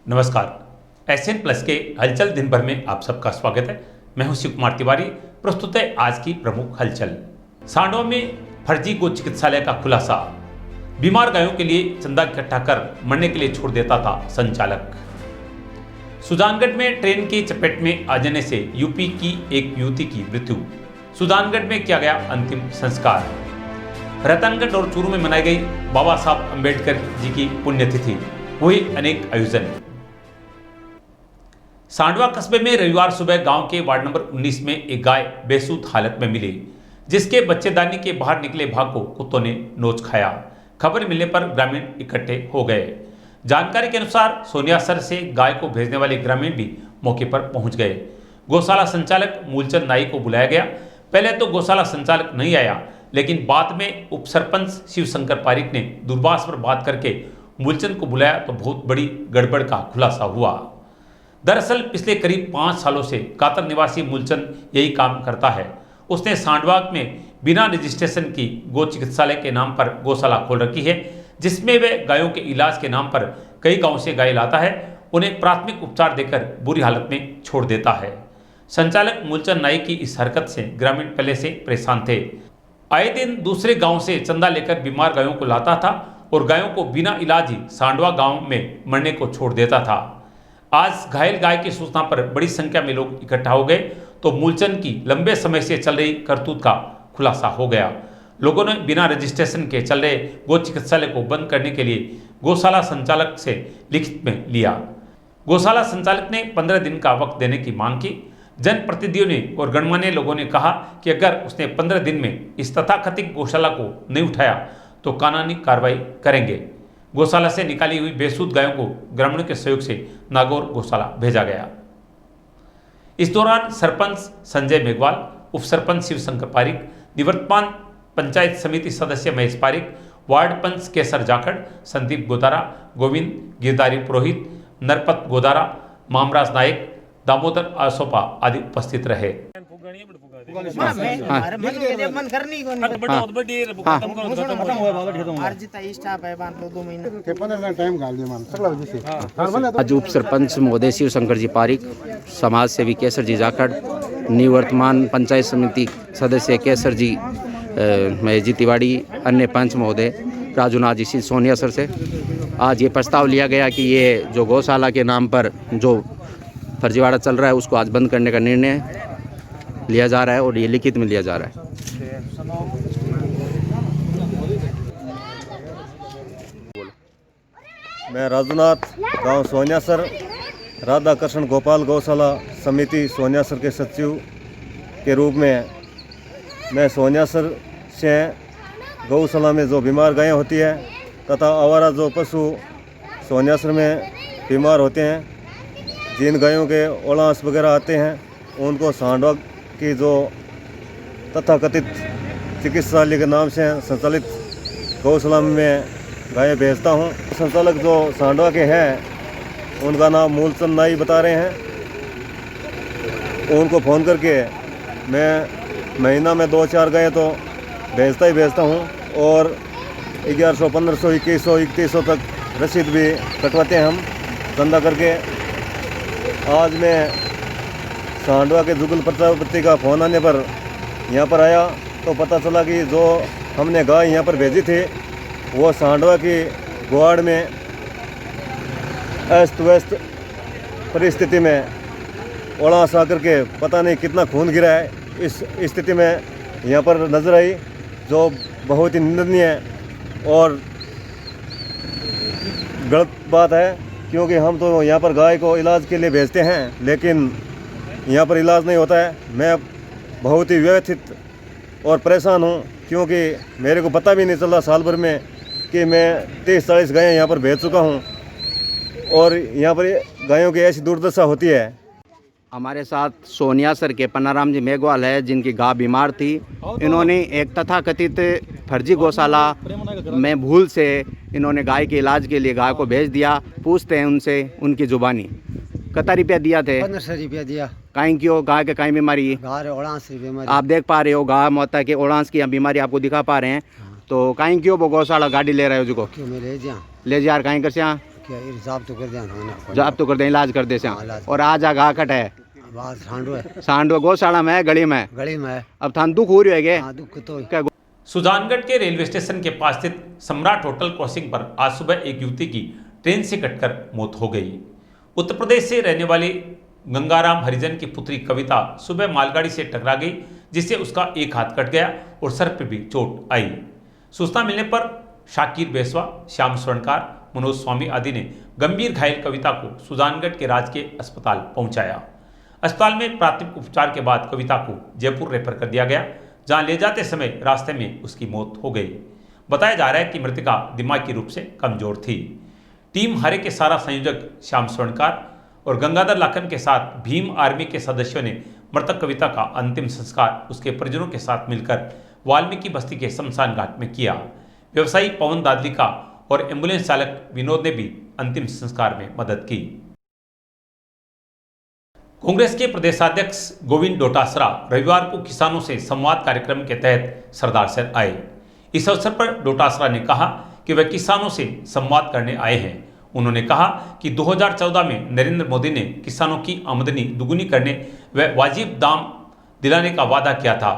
नमस्कार। SN plus के हलचल दिन भर में आप सबका स्वागत है। मैं हूं शिव कुमार तिवारी। प्रस्तुत है आज की प्रमुख हलचल। सांडवा में फर्जी गो चिकित्सालय का खुलासा। बीमार गायों के लिए चंदा इकट्ठा कर मरने के लिए छोड़ देता था संचालक। सुजानगढ़ में ट्रेन की चपेट में आ जाने से यूपी की एक युवती की मृत्यु। सुजानगढ़ में किया गया अंतिम संस्कार। रतनगढ़ और चूरू में मनाई गई बाबा साहब अम्बेडकर जी की पुण्यतिथि। हुई अनेक आयोजन। सांडवा कस्बे में रविवार सुबह गांव के वार्ड नंबर 19 में एक गाय बेसुध हालत में मिली, जिसके बच्चेदानी के बाहर निकले भाग को कुत्तों ने नोच खाया। खबर मिलने पर ग्रामीण इकट्ठे हो गए। जानकारी के अनुसार सोनियासर से गाय को भेजने वाले ग्रामीण भी मौके पर पहुंच गए। गौशाला संचालक मूलचंद नाई को बुलाया गया। पहले तो गौशाला संचालक नहीं आया, लेकिन बाद में उप सरपंच शिवशंकर पारिक ने दूरभाष पर बात करके मूलचंद को बुलाया तो बहुत बड़ी गड़बड़ का खुलासा हुआ। दरअसल पिछले करीब 5 सालों से कातर निवासी मूलचंद यही काम करता है। उसने सांडवा में बिना रजिस्ट्रेशन की गो चिकित्सालय के नाम पर गौशाला खोल रखी है, जिसमें वह गायों के इलाज के नाम पर कई गांवों से गाय लाता है, उन्हें प्राथमिक उपचार देकर बुरी हालत में छोड़ देता है। संचालक मूलचंद नाई की इस हरकत से ग्रामीण पहले से परेशान थे। आए दिन दूसरे गाँव से चंदा लेकर बीमार गायों को लाता था और गायों को बिना इलाज ही सांडवा गाँव में मरने को छोड़ देता था। आज घायल गाय की सूचना पर बड़ी संख्या में लोग इकट्ठा हो गए तो मूलचंद की लंबे समय से चल रही करतूत का खुलासा हो गया। लोगों ने बिना रजिस्ट्रेशन के चल रहे गो चिकित्सालय को बंद करने के लिए गौशाला संचालक से लिखित में लिया। गौशाला संचालक ने 15 दिन का वक्त देने की मांग की। जनप्रतिनिधियों ने और गणमान्य लोगों ने कहा कि अगर उसने 15 दिन में इस तथाकथित गौशाला को नहीं उठाया तो कानूनी कार्रवाई करेंगे। गौशाला से निकाली हुई बेसुध गायों को ग्रामीणों के सहयोग से नागौर गौशाला भेजा गया। इस दौरान सरपंच संजय मेघवाल, उप सरपंच शिवशंकर पारिक, निवर्तमान पंचायत समिति सदस्य महेश पारिक, वार्ड पंच केसर जाखड़, संदीप गोदारा, गोविंद गिरधारी पुरोहित, नरपत गोदारा, मामराज नायक, दामोदर आसोपा आदि उपस्थित रहे। आज उप सरपंच महोदय शिवशंकर जी पारिक, समाज सेवी केसर जी जाखड़, निवर्तमान पंचायत समिति सदस्य केसर जी महेश जी तिवारी, अन्य पंच महोदय राजूनाथ जी सोनियासर से आज ये प्रस्ताव लिया गया कि ये जो गौशाला के नाम पर जो फर्जीवाड़ा चल रहा है उसको आज बंद करने का निर्णय लिया जा रहा है और ये लिखित में लिया जा रहा है। मैं राजूनाथ, गांव सोनियासर, राधा कृष्ण गोपाल गौशाला समिति सोनियासर के सचिव के रूप में मैं सोनियासर से गौशाला में जो बीमार गायें होती है तथा आवारा जो पशु सोनियासर में बीमार होते हैं, जिन गायों के ओलांस वगैरह आते हैं, उनको सांडवा की जो तथाकथित चिकित्सालय के नाम से संचालित गौशाला में गायें भेजता हूं। संचालक जो सांडवा के हैं उनका नाम मूलचंद नाई बता रहे हैं। उनको फ़ोन करके मैं महीना में 2-4 गायें तो भेजता ही भेजता हूं और 1100, 1500, 2100, 3100 तक रसीद भी कटवाते हैं हम चंदा करके। आज मैं सांडवा के जुगल प्रजापति का फ़ोन आने पर यहाँ पर आया तो पता चला कि जो हमने गाय यहाँ पर भेजी थी वो सांडवा की गुआड़ में अस्त व्यस्त परिस्थिति में ओलांस आकर के पता नहीं कितना खून गिरा है, इस स्थिति में यहाँ पर नजर आई, जो बहुत ही निंदनीय और गलत बात है। क्योंकि हम तो यहाँ पर गाय को इलाज के लिए भेजते हैं, लेकिन यहाँ पर इलाज नहीं होता है। मैं बहुत ही व्यथित और परेशान हूँ, क्योंकि मेरे को पता भी नहीं चला साल भर में कि मैं 30-40 गायें यहाँ पर भेज चुका हूँ और यहाँ पर गायों की ऐसी दुर्दशा होती है। हमारे साथ सोनियासर के पन्नाराम जी मेघवाल है, जिनकी गाय बीमार थी। इन्होंने एक तथाकथित फर्जी गौशाला में भूल से इन्होंने गाय के इलाज के लिए गाय को भेज दिया। पूछते हैं उनसे उनकी जुबानी। कितना रुपया दिया थे? 1500 रुपया दिया। काई क्यों? गाय के काई बीमारी? गाय ओलांस की बीमारी। आप देख पा रहे हो गाय माता के ओलांस की बीमारी आपको दिखा पा रहे हैं। तो काई क्यों वो गौशाला गाड़ी ले रहे हो? जो क्यों मैं ले जा ले जा कहीं कर क्या हिसाब तो कर दिया था जो आप तो कर दे इलाज कर दे से हाँ, इलाज। और आज आगा कट है बात सांडो है सांडो गौशाला में गली में गली में है। अब थान दुख हो रही है हाँ दुख तो क्या सुजानगढ़ के रेलवे स्टेशन के पास स्थित सम्राट होटल क्रॉसिंग पर आज सुबह एक युवती की ट्रेन से कटकर मौत हो गई। उत्तर प्रदेश से रहने वाली गंगाराम हरिजन की पुत्री कविता सुबह मालगाड़ी से टकरा गई, जिससे उसका एक हाथ कट गया और सर पर भी चोट आई। सूचना मिलने पर शाकिर बेसवा, श्याम स्वर्णकार, मनोज स्वामी आदि ने गंभीर घायल कविता को सुजानगढ़ के राजकीय अस्पताल पहुंचाया। अस्पताल में प्राथमिक उपचार के बाद कविता को जयपुर रेफर कर दिया गया, जहां ले जाते समय रास्ते में उसकी मौत हो गई। बताया जा रहा है कि मृतका दिमागी रूप से कमजोर थी। टीम हरे के सारा संयोजक श्याम स्वर्णकार और गंगाधर लाखन के साथ भीम आर्मी के सदस्यों ने मृतक कविता का अंतिम संस्कार उसके परिजनों के साथ मिलकर वाल्मीकि बस्ती के शमशान घाट में किया। व्यवसायी पवन दादलिका और एम्बुलेंस चालक विनोद ने भी अंतिम संस्कार में मदद की। कांग्रेस के प्रदेशाध्यक्ष गोविंद डोटासरा रविवार को किसानों से संवाद कार्यक्रम के तहत सरदारसर आए। इस अवसर पर डोटासरा ने कहा कि वे किसानों से संवाद करने आए हैं। उन्होंने कहा कि 2014 में नरेंद्र मोदी ने किसानों की आमदनी दुगुनी करने व वाजिब दाम दिलाने का वादा किया था।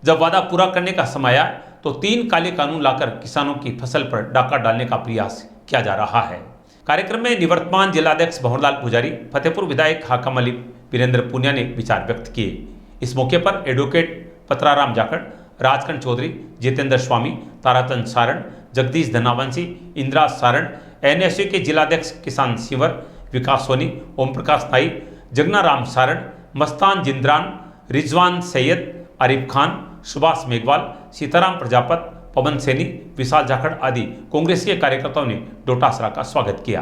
जब वादा पूरा करने का समय आया तो 3 काले कानून लाकर किसानों की फसल पर डाका डालने का प्रयास किया जा रहा है। कार्यक्रम में निवर्तमान जिलाध्यक्ष भंवरलाल पुजारी, फतेहपुर विधायक हाकम अली वीरेंद्र पुनिया ने विचार व्यक्त किए। इस मौके पर एडवोकेट पत्राराम जाखड़, राजकरण चौधरी, जितेंद्र स्वामी, ताराचंद सारण, जगदीश धनावंशी, इंदिरा सारण, एनएसयू के जिलाध्यक्ष किसान सिंवर, विकास सोनी, ओम प्रकाश नाई, जगनाराम सारण, मस्तान जिंद्रान, रिजवान सैयद, आरिफ खान, सुभाष मेघवाल, सीताराम प्रजापत, पवन सैनी, विशाल जाखड़ आदि कांग्रेस के कार्यकर्ताओं ने डोटासरा का स्वागत किया।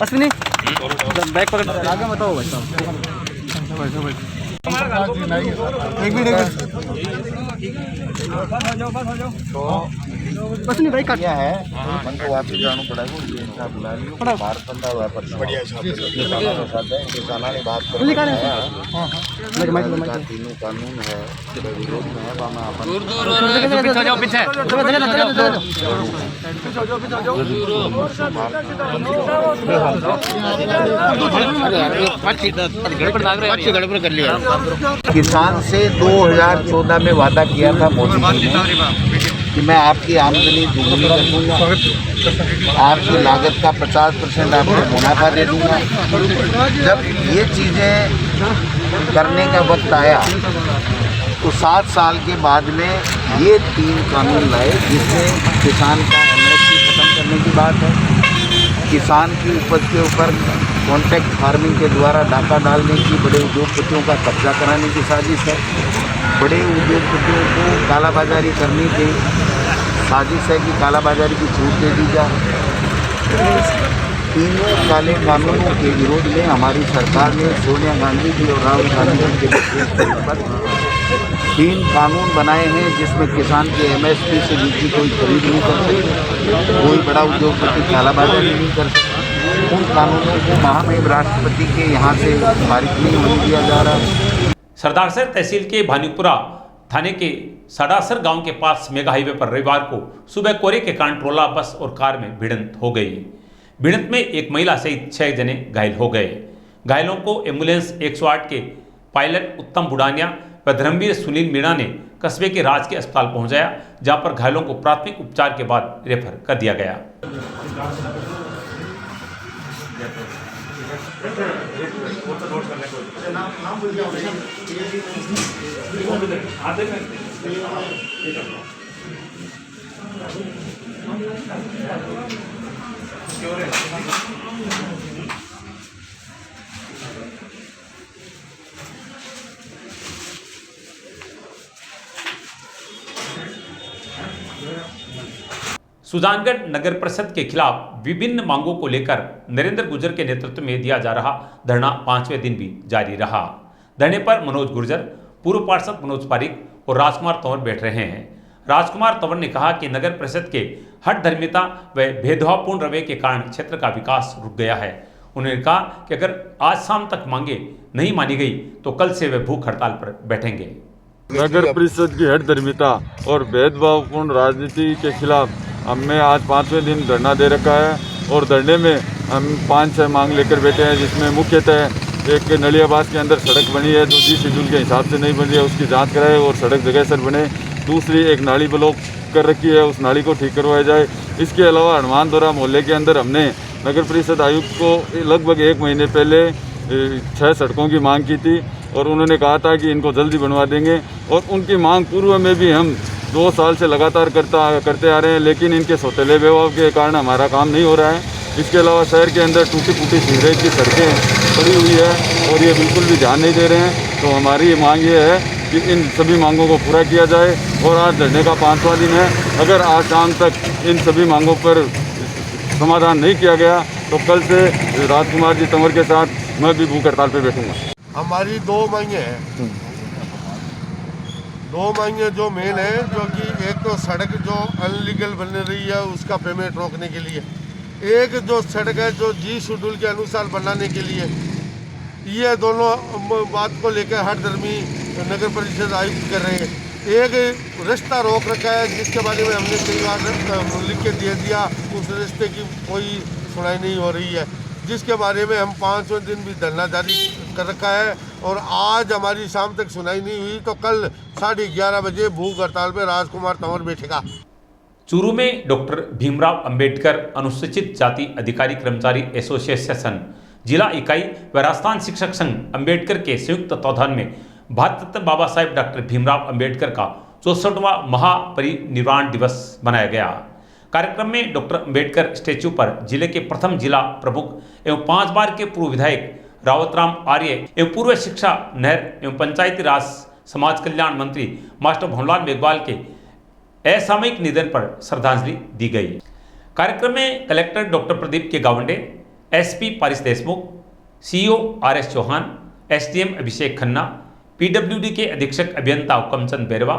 अश्विनी बैग पकड़ आगे बताओ भाई साहब। अश्विनी भाई काट है मन को वापस जाना पड़ेगा। ये हिसाब बुला लियो बाहर बंदा हुआ पर बढ़िया हिसाब है किसाना ने बात कर हां तीनों कानून है विरोध में है बामा अपन पीछे जाओ पीछे गड़बड़ कर लिया। किसान से 2014 में वादा किया था मोदी जी ने कि मैं आपकी आमदनी दुगुनी कर दूंगा, आपकी लागत का 50% आपको मुनाफा दे दूंगा। जब ये चीज़ें करने का वक्त आया तो 7 साल के बाद में ये 3 कानून लाए, जिसमें किसान का एमएसपी खत्म करने की बात है, किसान की उपज के ऊपर कॉन्ट्रैक्ट फार्मिंग के द्वारा डाका डालने की, बड़े उद्योगपतियों का कब्जा कराने की साजिश है, बड़े उद्योगपतियों को कालाबाजारी करने की साजिश है कि कालाबाजारी की छूट दे दी जाए। तीनों काले कानूनों के विरोध में हमारी सरकार ने सोनिया गांधी जी और राहुल गांधी के निर्देश पर 3 कानून बनाए हैं, जिसमें किसान के एमएसपी से नीचे कोई खरीद नहीं कर सकते, कोई बड़ा उद्योगपति कालाबाजारी नहीं कर सकता। उन कानूनों को महामहिम राष्ट्रपति के यहाँ से पारित नहीं होने दिया जा रहा। सरदारसर तहसील के भानीपुरा थाने के सडासर गांव के पास मेगा हाईवे पर रविवार को सुबह कोहरे के कारण ट्रोला, बस और कार में भिड़ंत हो गई। भिड़ंत में एक महिला सहित 6 जने घायल हो गए। घायलों को एम्बुलेंस 108 के पायलट उत्तम बुडानिया व धर्मवीर सुनील मीणा ने कस्बे के राजकीय अस्पताल पहुंचाया, जहां पर घायलों को प्राथमिक उपचार के बाद रेफर कर दिया गया। सुजानगढ़ नगर परिषद के खिलाफ विभिन्न मांगों को लेकर नरेंद्र गुर्जर के नेतृत्व में दिया जा रहा धरना 5वें दिन भी जारी रहा। धरने पर मनोज गुर्जर, पूर्व पार्षद मनोज पारिक और राजकुमार तंवर बैठ रहे हैं। राजकुमार तंवर ने कहा कि नगर परिषद के हठधर्मिता व भेदभावपूर्ण रवैये के कारण क्षेत्र का विकास रुक गया है। उन्होंने कहा कि अगर आज शाम तक मांगे नहीं मानी गई तो कल से वे भूख हड़ताल पर बैठेंगे। नगर परिषद की हठधर्मिता और भेदभावपूर्ण राजनीति के खिलाफ हमने आज 5वें दिन धरना दे रखा है और धरने में हम 5-6 मांग लेकर बैठे हैं, जिसमें मुख्यतः एक नलियाबास के अंदर सड़क बनी है जो जी शेड्यूल के हिसाब से नहीं बन रही है, उसकी जांच कराए और सड़क जगह सर बने। दूसरी, एक नाली ब्लॉक कर रखी है, उस नाली को ठीक करवाया जाए। इसके अलावा हनुमान दौरा मोहल्ले के अंदर हमने नगर परिषद आयुक्त को लगभग 1 महीने पहले 6 सड़कों की मांग की थी और उन्होंने कहा था कि इनको जल्दी बनवा देंगे, और उनकी मांग पूर्व में भी हम 2 साल से लगातार करते आ रहे हैं, लेकिन इनके सौतेले व्यवहार के कारण हमारा काम नहीं हो रहा है। इसके अलावा शहर के अंदर टूटी फूटी सीवरेज की सड़कें पड़ी हुई है और ये बिल्कुल भी ध्यान नहीं दे रहे हैं। तो हमारी ये मांग ये है कि इन सभी मांगों को पूरा किया जाए। और आज धरने का 5वां दिन है, अगर आज शाम तक इन सभी मांगों पर समाधान नहीं किया गया तो कल से राजकुमार जी तंवर के साथ मैं भी भूख हड़ताल पर बैठूंगा। हमारी 2 मांगे हैं, 2 मांगे जो मेन है, जो कि एक तो सड़क जो अनलीगल बन रही है उसका पेमेंट रोकने के लिए, एक जो सड़क है जो जी शेड्यूल के अनुसार बनाने के लिए। ये दोनों बात को लेकर हर धर्मी नगर परिषद आयुक्त कर रहे हैं। एक रास्ता रोक रखा है जिसके बारे में हमने कई बार लिख के दे दिया, उस रास्ते की कोई सुनाई नहीं हो रही है, जिसके बारे में हम 5वें दिन भी धरना जारी कर रखा है। और आज हमारी शाम तक सुनाई नहीं हुई तो कल 11:30 बजे भूख हड़ताल पर राजकुमार तंवर बैठेगा। चूरू में डॉक्टर भीमराव अंबेडकर अनुसूचित जाति अधिकारी कर्मचारी एसोसिएशन जिला इकाई व राजस्थान शिक्षक संघ अंबेडकर के संयुक्त तत्वाधान में भारत रत्न बाबा साहेब डॉक्टर भीमराव अंबेडकर का 64वां महापरिनिर्वाण दिवस मनाया गया। कार्यक्रम में डॉक्टर अंबेडकर स्टैच्यू पर जिले के प्रथम जिला प्रमुख एवं 5 बार के पूर्व विधायक रावतराम आर्य एवं पूर्व शिक्षा नहर एवं पंचायती राज समाज कल्याण मंत्री मास्टर भंवरलाल मेघवाल के असामयिक निधन पर श्रद्धांजलि दी गई। कार्यक्रम में कलेक्टर डॉक्टर प्रदीप के Gawande, SP Paras Deshmukh, CEO RS Chauhan, SDM Abhishek Khanna, PWD के अधीक्षक अभियंता Hukamchand Bairwa,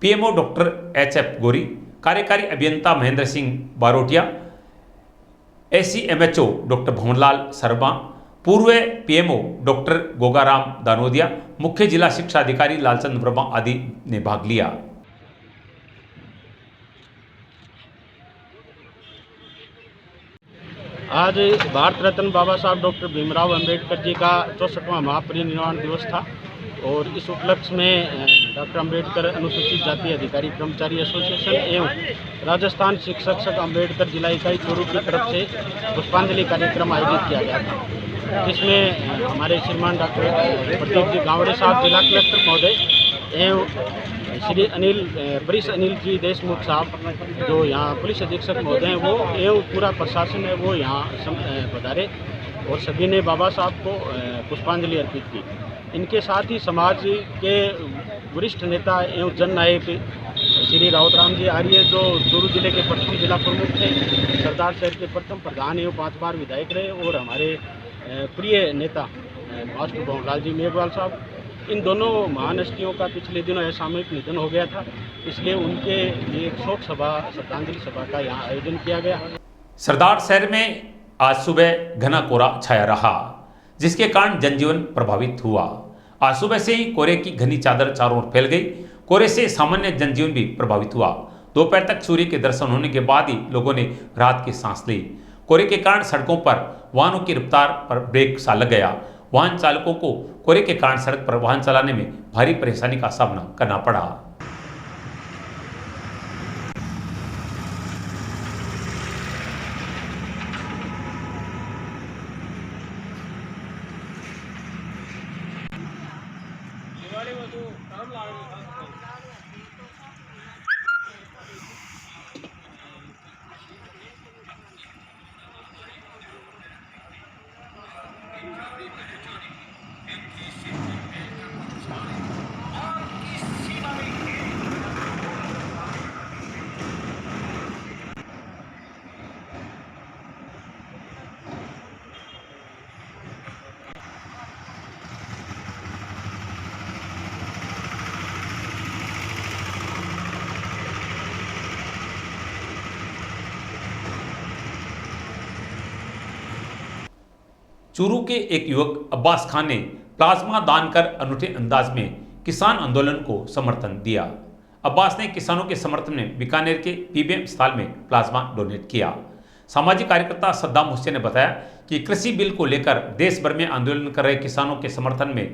PMO doctor HF Gori, कार्यकारी अभियंता महेंद्र सिंह बारोटिया, एसीएमएचओ डॉक्टर भंवरलाल शर्मा, पूर्व पीएमओ डॉक्टर गोगाराम दानोदिया, मुख्य जिला शिक्षा अधिकारी लालचंद वर्मा आदि ने भाग लिया। आज भारत रत्न बाबा साहब डॉक्टर भीमराव अंबेडकर जी का 64वां महापरिनिर्वाण दिवस था और इस उपलक्ष्य में डॉक्टर अंबेडकर अनुसूचित जाति अधिकारी कर्मचारी एसोसिएशन एवं राजस्थान शिक्षक संघ अंबेडकर जिला इकाई चूरू की तरफ से पुष्पांजलि कार्यक्रम आयोजित किया गया था, जिसमें हमारे श्रीमान डॉक्टर प्रदीप जी गावड़े साहब, जिला कलेक्टर महोदय एवं श्री प्रिंस अनिल जी देशमुख साहब, जो यहाँ पुलिस अधीक्षक महोदय हैं, वो एवं पूरा प्रशासन है वो यहाँ पधारे और सभी ने बाबा साहब को पुष्पांजलि अर्पित की। इनके साथ ही समाज के वरिष्ठ नेता एवं जननायक श्री रावतराम जी आर्य, जो चूरू जिले के प्रथम जिला प्रमुख थे, सरदार शहर के प्रथम प्रधान एवं 5 बार विधायक रहे, और हमारे प्रिय नेता मास्टर भंवरलाल जी मेघवाल साहब, इन दोनों महान हस्तियों का पिछले दिनों असामयिक निधन हो गया था, इसलिए उनके लिए एक शोक सभा, श्रद्धांजलि सभा का यहाँ आयोजन किया गया। सरदार शहर में आज सुबह घना कोहरा छाया रहा, जिसके कारण जनजीवन प्रभावित हुआ। आज सुबह से ही कोहरे की घनी चादर चारों ओर फैल गई। कोहरे से सामान्य जनजीवन भी प्रभावित हुआ। दोपहर तक सूर्य के दर्शन होने के बाद ही लोगों ने राहत की सांस ली। कोहरे के कारण सड़कों पर वाहनों की रफ्तार पर ब्रेक सा लग गया। वाहन चालकों को कोहरे के कारण सड़क पर वाहन चलाने में भारी परेशानी का सामना करना पड़ा। चूरू के एक युवक अब्बास खान ने प्लाज्मा दान कर अनूठे अंदाज में किसान आंदोलन को समर्थन दिया। अब्बास ने किसानों के समर्थन में बीकानेर के पीबीएम अस्पताल में प्लाज्मा डोनेट किया। सामाजिक कार्यकर्ता सद्दाम हुसैन ने बताया कि कृषि बिल को लेकर देश भर में आंदोलन कर रहे किसानों के समर्थन में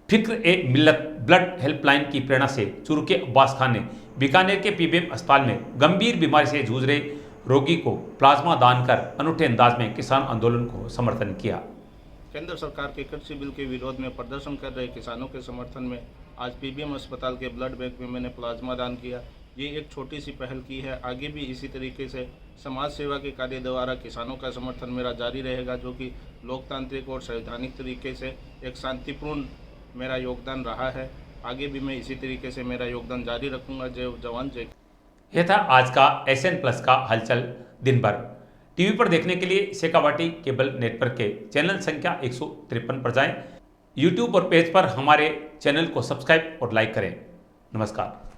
फिक्र ए मिल्लत ब्लड हेल्पलाइन की प्रेरणा से चूरू के अब्बास खान ने बीकानेर के पीबीएम अस्पताल में गंभीर बीमारी से जूझ रहे रोगी को प्लाज्मा दान कर अनूठे अंदाज में किसान आंदोलन को समर्थन किया। केंद्र सरकार के कृषि बिल के विरोध में प्रदर्शन कर रहे किसानों के समर्थन में आज पीबीएम अस्पताल के ब्लड बैंक में मैंने प्लाज्मा दान किया। ये एक छोटी सी पहल की है, आगे भी इसी तरीके से समाज सेवा के कार्य द्वारा किसानों का समर्थन मेरा जारी रहेगा, जो कि लोकतांत्रिक और संवैधानिक तरीके से एक शांतिपूर्ण मेरा योगदान रहा है। आगे भी मैं इसी तरीके से मेरा योगदान जारी रखूँगा। जय जवान जय। यह था आज का SN+ का हलचल दिन भर। टीवी पर देखने के लिए शेखावाटी केबल नेटवर्क के चैनल संख्या 153 पर जाएं। यूट्यूब और पेज पर हमारे चैनल को सब्सक्राइब और लाइक करें। नमस्कार।